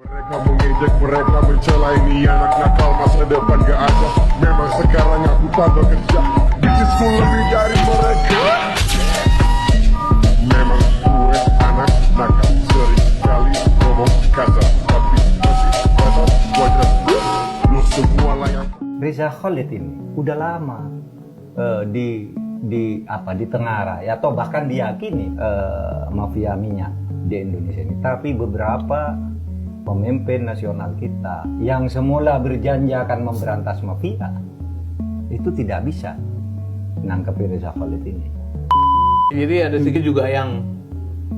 Mereka mengejek, mereka mencela, ini anak nakal, masa depan gak ada. Memang sekarang aku tambah kerja, bisnisku lebih dari mereka. Memang gue anak nakal, sering kali ngomong kasar, tapi masih tetap wajar. Lu semua layak. Reza Khalid ini udah lama di Tengara ya, atau bahkan diyakini mafia minyak di Indonesia ini. Tapi beberapa pemimpin nasional kita yang semula berjanji akan memberantas mafia itu tidak bisa menangkap Reza Khalid ini. Jadi ada sedikit juga yang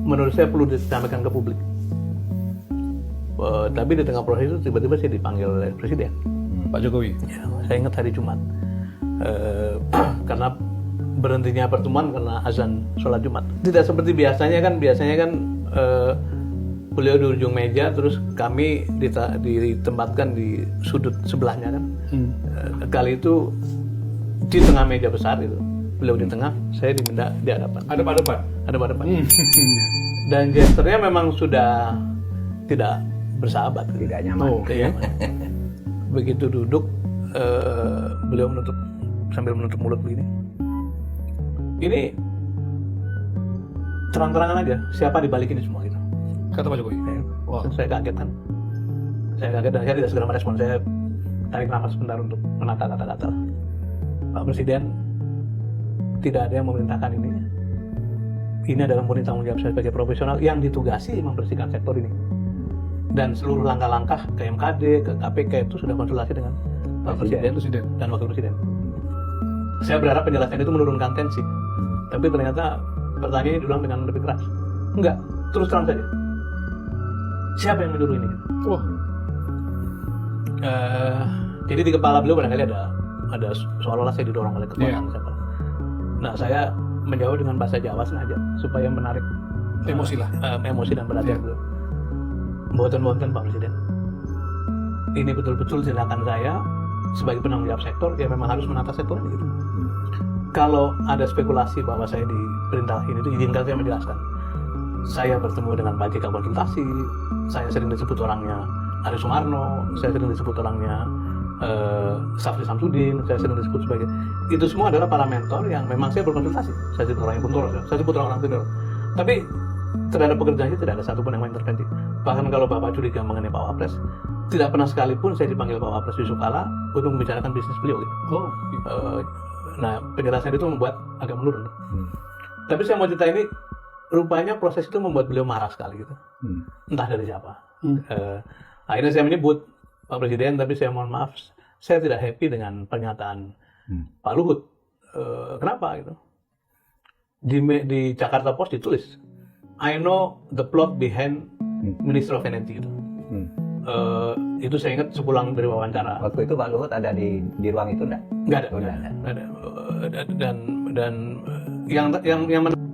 menurut saya perlu disampaikan ke publik. Tapi di tengah proses itu tiba-tiba saya dipanggil oleh Presiden Pak Jokowi. ya, saya ingat hari Jumat. Karena berhentinya pertemuan karena azan sholat Jumat. Tidak seperti biasanya kan beliau di ujung meja, terus kami ditempatkan di sudut sebelahnya kan. Kali itu di tengah meja besar itu, beliau di tengah, saya diminta di hadapan. Ada pada. Dan gesturnya memang sudah tidak bersahabat, Tidak nyaman. Tidak nyaman. Begitu duduk, beliau sambil menutup mulut begini. Ini terang-terangan aja siapa di balik ini semua gitu. Kata Pak Jokowi. Wah. Saya kaget kan. Saya kaget dan saya tidak segera merespon. Saya tarik nafas sebentar untuk menata kata-kata. Pak Presiden, tidak ada yang memerintahkan ini. Ini adalah murni tanggung jawab saya sebagai profesional yang ditugasi membersihkan sektor ini. Dan seluruh langkah-langkah ke MKD, ke KPK itu sudah konsultasi dengan Pak Presiden dan Wakil Presiden. Saya berharap penjelasan itu menurunkan tensi. Tapi ternyata pertanyaannya diulang dengan lebih keras. Enggak, terus terang saja. Siapa yang menyuruh ini? Jadi di kepala beliau barangkali ada seolah-olah saya didorong oleh kekuatan siapa. Nah, saya menjawab dengan bahasa Jawa sengaja supaya menarik emosi dan perhatian beliau. Boten Pak Presiden. Ini betul-betul tindakan saya sebagai penanggung jawab sektor, ya memang harus menata sektor ini gitu. Kalau ada spekulasi bahwa saya diperintahin itu, izinkan saya menjelaskan. Saya bertemu dengan Pak JK konsultasi, saya sering disebut orangnya Ari Sumarno, saya sering disebut orangnya Safri Samsudin, saya sering disebut sebagai, itu semua adalah para mentor yang memang saya berkonsultasi. Saya sebut orangnya Buntoro, saya sebut orang Tidor. Tapi terhadap pekerjaannya tidak ada satupun yang mengintervensi. Bahkan kalau Bapak curiga mengenai Pak Wapres, tidak pernah sekalipun saya dipanggil Pak Wapres Yusuf Kala untuk membicarakan bisnis beliau gitu. Nah, penjelasan itu membuat agak menurun. Tapi saya mau cerita ini, rupanya proses itu membuat beliau marah sekali gitu. Entah dari siapa. Akhirnya saya menyebut Pak Presiden, tapi saya mohon maaf, saya tidak happy dengan pernyataan Pak Luhut. Kenapa gitu? Di Jakarta Post ditulis, I know the plot behind Minister of Energy gitu. Itu saya ingat sepulang dari wawancara. Waktu itu Pak Luhut ada di ruang itu enggak? Nggak ada. Dan yang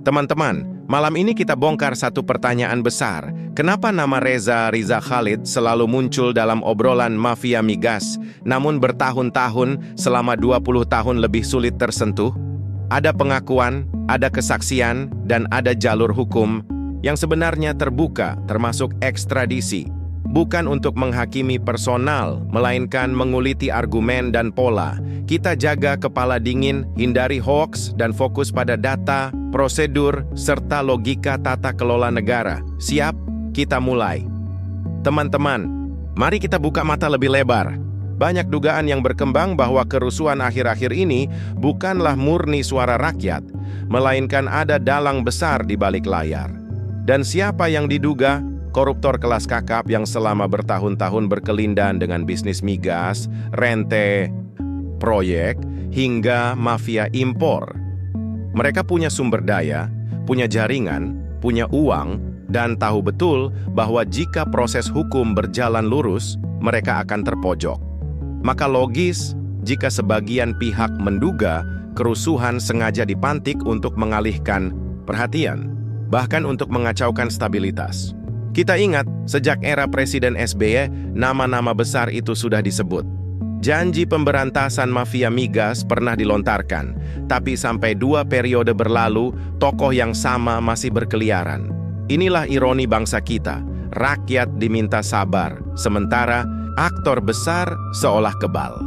Teman-teman, malam ini kita bongkar satu pertanyaan besar. Kenapa nama Reza Khalid selalu muncul dalam obrolan mafia migas, namun bertahun-tahun selama 20 tahun lebih sulit tersentuh? Ada pengakuan, ada kesaksian, dan ada jalur hukum yang sebenarnya terbuka, termasuk ekstradisi. Bukan untuk menghakimi personal, melainkan menguliti argumen dan pola. Kita jaga kepala dingin, hindari hoaks, dan fokus pada data, prosedur, serta logika tata kelola negara. Siap? Kita mulai. Teman-teman, mari kita buka mata lebih lebar. Banyak dugaan yang berkembang bahwa kerusuhan akhir-akhir ini bukanlah murni suara rakyat, melainkan ada dalang besar di balik layar. Dan siapa yang diduga? Koruptor kelas kakap yang selama bertahun-tahun berkelindan dengan bisnis migas, rente, proyek, hingga mafia impor. Mereka punya sumber daya, punya jaringan, punya uang, dan tahu betul bahwa jika proses hukum berjalan lurus, mereka akan terpojok. Maka logis jika sebagian pihak menduga kerusuhan sengaja dipantik untuk mengalihkan perhatian, bahkan untuk mengacaukan stabilitas. Kita ingat, sejak era Presiden SBY, nama-nama besar itu sudah disebut. Janji pemberantasan mafia migas pernah dilontarkan, tapi sampai 2 periode berlalu, tokoh yang sama masih berkeliaran. Inilah ironi bangsa kita. rakyat diminta sabar, sementara aktor besar seolah kebal.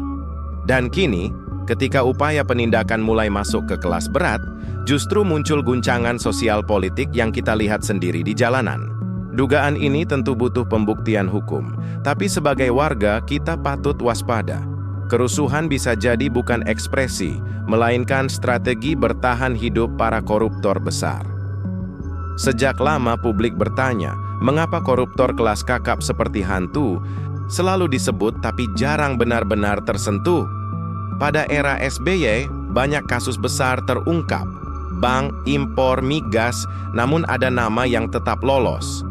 Dan kini, ketika upaya penindakan mulai masuk ke kelas berat, justru muncul guncangan sosial politik yang kita lihat sendiri di jalanan. Dugaan ini tentu butuh pembuktian hukum, tapi sebagai warga kita patut waspada. Kerusuhan bisa jadi bukan ekspresi, melainkan strategi bertahan hidup para koruptor besar. Sejak lama publik bertanya, mengapa koruptor kelas kakap seperti hantu selalu disebut tapi jarang benar-benar tersentuh? Pada era SBY, banyak kasus besar terungkap. Bank, impor, migas, namun ada nama yang tetap lolos.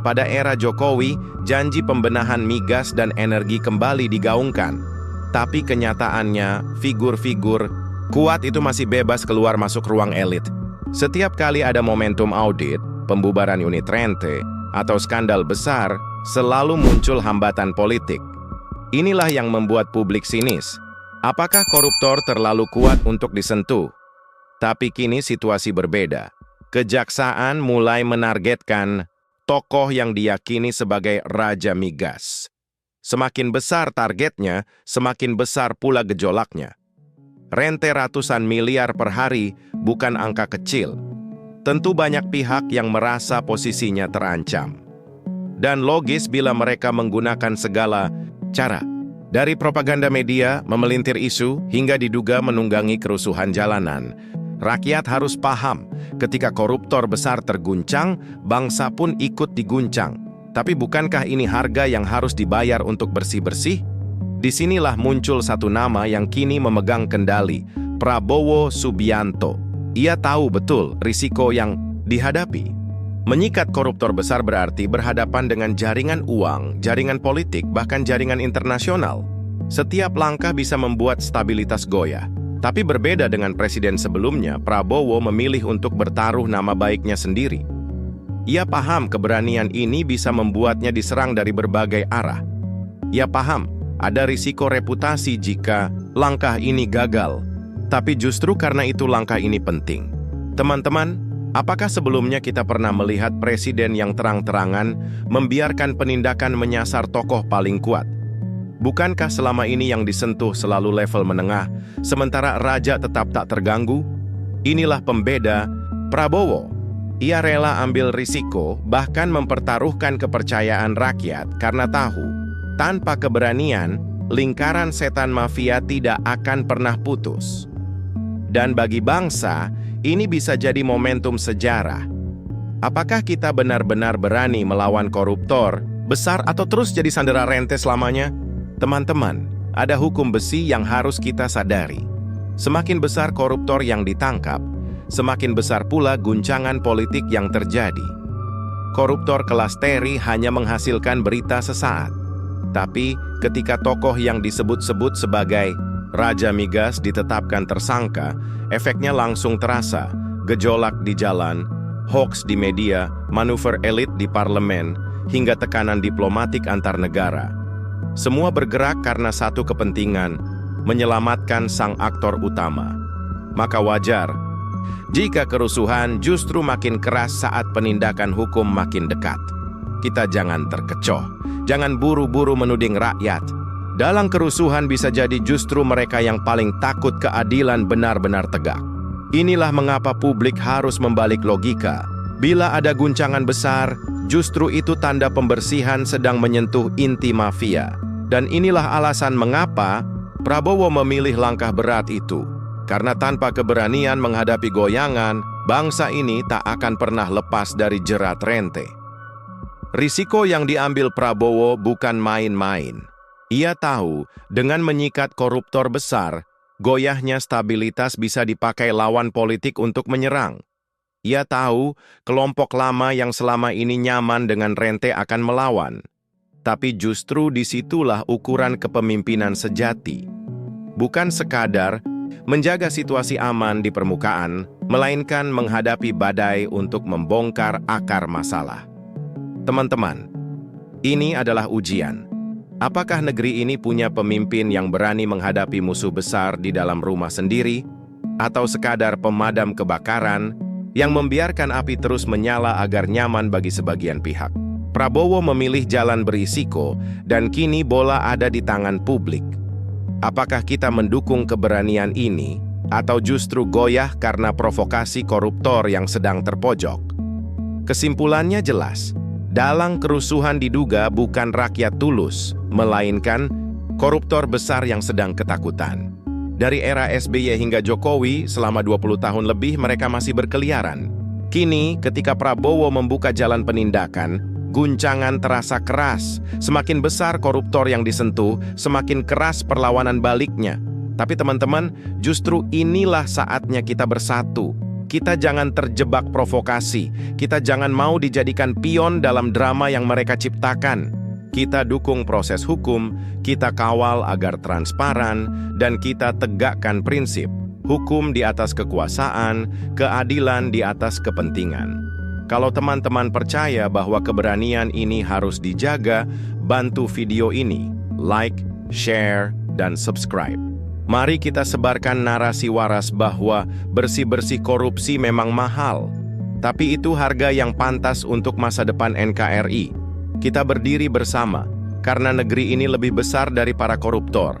Pada era Jokowi, janji pembenahan migas dan energi kembali digaungkan. Tapi kenyataannya, figur-figur kuat itu masih bebas keluar masuk ruang elit. Setiap kali ada momentum audit, pembubaran unit rente, atau skandal besar, selalu muncul hambatan politik. Inilah yang membuat publik sinis. Apakah koruptor terlalu kuat untuk disentuh? Tapi kini situasi berbeda. Kejaksaan mulai menargetkan tokoh yang diyakini sebagai Raja Migas. Semakin besar targetnya, semakin besar pula gejolaknya. Rente ratusan miliar per hari bukan angka kecil. Tentu banyak pihak yang merasa posisinya terancam. Dan logis bila mereka menggunakan segala cara. Dari propaganda media, memelintir isu, hingga diduga menunggangi kerusuhan jalanan. Rakyat harus paham, ketika koruptor besar terguncang, bangsa pun ikut diguncang. Tapi bukankah ini harga yang harus dibayar untuk bersih-bersih? Disinilah muncul satu nama yang kini memegang kendali, Prabowo Subianto. Ia tahu betul risiko yang dihadapi. Menyikat koruptor besar berarti berhadapan dengan jaringan uang, jaringan politik, bahkan jaringan internasional. Setiap langkah bisa membuat stabilitas goyah. Tapi berbeda dengan presiden sebelumnya, Prabowo memilih untuk bertaruh nama baiknya sendiri. Ia paham keberanian ini bisa membuatnya diserang dari berbagai arah. Ia paham ada risiko reputasi jika langkah ini gagal. Tapi justru karena itu langkah ini penting. Teman-teman, apakah sebelumnya kita pernah melihat presiden yang terang-terangan membiarkan penindakan menyasar tokoh paling kuat? Bukankah selama ini yang disentuh selalu level menengah, sementara raja tetap tak terganggu? Inilah pembeda Prabowo. Ia rela ambil risiko, bahkan mempertaruhkan kepercayaan rakyat karena tahu, tanpa keberanian, lingkaran setan mafia tidak akan pernah putus. Dan bagi bangsa, ini bisa jadi momentum sejarah. Apakah kita benar-benar berani melawan koruptor besar atau terus jadi sandera rente selamanya? Teman-teman, ada hukum besi yang harus kita sadari. Semakin besar koruptor yang ditangkap, semakin besar pula guncangan politik yang terjadi. Koruptor kelas Terry hanya menghasilkan berita sesaat. Tapi ketika tokoh yang disebut-sebut sebagai Raja Migas ditetapkan tersangka, efeknya langsung terasa. Gejolak di jalan, hoaks di media, manuver elit di parlemen, hingga tekanan diplomatik antar negara. Semua bergerak karena satu kepentingan, menyelamatkan sang aktor utama. Maka wajar jika kerusuhan justru makin keras saat penindakan hukum makin dekat. Kita jangan terkecoh, jangan buru-buru menuding rakyat. Dalam kerusuhan bisa jadi justru mereka yang paling takut keadilan benar-benar tegak. Inilah mengapa publik harus membalik logika. Bila ada guncangan besar, justru itu tanda pembersihan sedang menyentuh inti mafia. Dan inilah alasan mengapa Prabowo memilih langkah berat itu. Karena tanpa keberanian menghadapi goyangan, bangsa ini tak akan pernah lepas dari jerat rente. Risiko yang diambil Prabowo bukan main-main. Ia tahu, dengan menyikat koruptor besar, goyahnya stabilitas bisa dipakai lawan politik untuk menyerang. Ia tahu, kelompok lama yang selama ini nyaman dengan rente akan melawan. Tapi justru disitulah ukuran kepemimpinan sejati. Bukan sekadar menjaga situasi aman di permukaan, melainkan menghadapi badai untuk membongkar akar masalah. Teman-teman, ini adalah ujian. Apakah negeri ini punya pemimpin yang berani menghadapi musuh besar di dalam rumah sendiri, atau sekadar pemadam kebakaran yang membiarkan api terus menyala agar nyaman bagi sebagian pihak? Prabowo memilih jalan berisiko, dan kini bola ada di tangan publik. Apakah kita mendukung keberanian ini, atau justru goyah karena provokasi koruptor yang sedang terpojok? Kesimpulannya jelas, dalang kerusuhan diduga bukan rakyat tulus, melainkan koruptor besar yang sedang ketakutan. Dari era SBY hingga Jokowi, selama 20 tahun lebih mereka masih berkeliaran. Kini, ketika Prabowo membuka jalan penindakan, guncangan terasa keras. Semakin besar koruptor yang disentuh, semakin keras perlawanan baliknya. Tapi teman-teman, justru inilah saatnya kita bersatu. Kita jangan terjebak provokasi. Kita jangan mau dijadikan pion dalam drama yang mereka ciptakan. Kita dukung proses hukum, kita kawal agar transparan, dan kita tegakkan prinsip. Hukum di atas kekuasaan, keadilan di atas kepentingan. Kalau teman-teman percaya bahwa keberanian ini harus dijaga, bantu video ini, like, share, dan subscribe. Mari kita sebarkan narasi waras bahwa bersih-bersih korupsi memang mahal, tapi itu harga yang pantas untuk masa depan NKRI. Kita berdiri bersama, karena negeri ini lebih besar dari para koruptor.